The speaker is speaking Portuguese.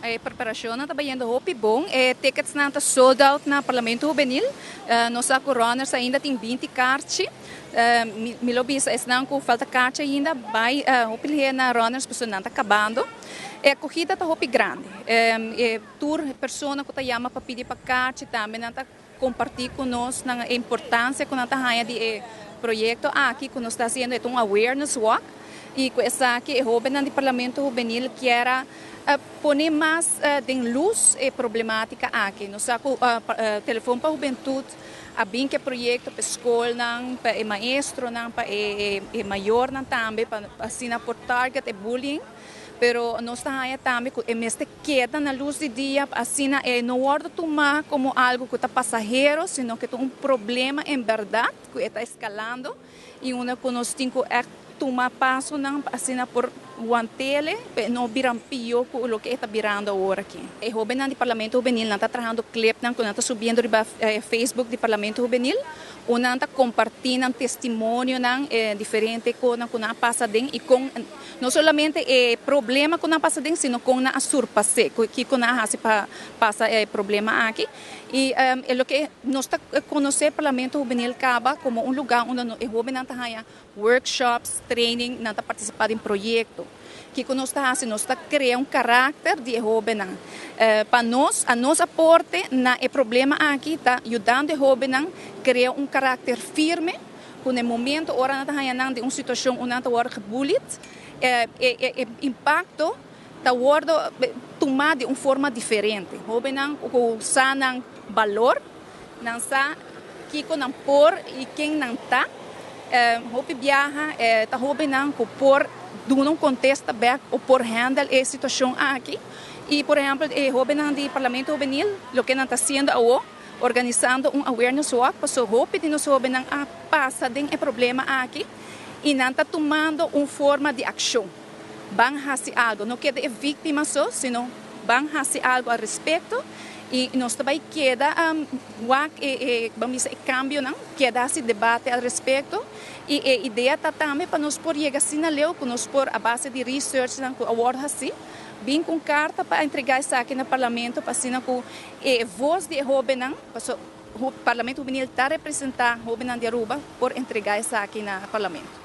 A preparação está indo muito bom. Tickets não sold out na Parlamento Juvenil. Nossa runners ainda tem 20 cartas. Me lobby não com falta carta ainda. Vai na runners porque não está acabando. A corrida está muito grande. Tour pessoa que está chamando para pedir para carta também não está compartilhar conosco a importância que não está de projeto aqui que nós está fazendo um awareness walk. E com essa aqui, o jovem do Parlamento Juvenil que era pôr mais de luz e problemática aqui. Nós temos telefone para a juventude, a bem que projeto para a escola, para o maestro, para o maior também, para assinar por target e bullying. Pero nós estamos também com esta queda na luz do dia, assim não é tomar como algo que está passageiro, sino que é um problema em verdade que está escalando e uma que nós temos que tomar passo assim por guantele, não virar pior com o que está virando agora aqui. O jovem do Parlamento Juvenil está trabalhando clip, está subindo no Facebook do Parlamento Juvenil, está compartilhando testemunho diferente coisas que não passa dentro e com não somente o problema que não passa dentro, sino com a surpasse que não passa problema aqui. E é o que nós conhecemos o Parlamento Juvenil acaba como lugar onde o jovem está workshops, training, está participando em projetos. Que nós está criando caráter de jovem. Para nós, a nosso aporte na problema aqui está ajudando o jovem a criar caráter firme, que no momento ora está de uma situação onde está bullied, impacto está tomado de uma forma diferente. O jovem usa valor, não sabe que não por e quem não está. Hope viaja, está jovem por num contexto ou por handle a situação aqui. E, por exemplo, o jovem do Parlamento Juvenil, o que não está fazendo agora, organizando awareness walk, para o jovem de nós jovens a passar o problema aqui e não está tomando uma forma de ação. Vão fazer algo, não queda vítima só, senão vão fazer algo a respeito. E nós também queda vamos dizer, cambio, não? Queda esse debate a respeito. E a ideia está também para nós por chegar assim na lei, para nós por a base de research, a award assim, vim com carta para entregar isso aqui no Parlamento, para assim com a voz de jovem, para o Parlamento Juvenil está representando jovem de Aruba por entregar isso aqui no Parlamento.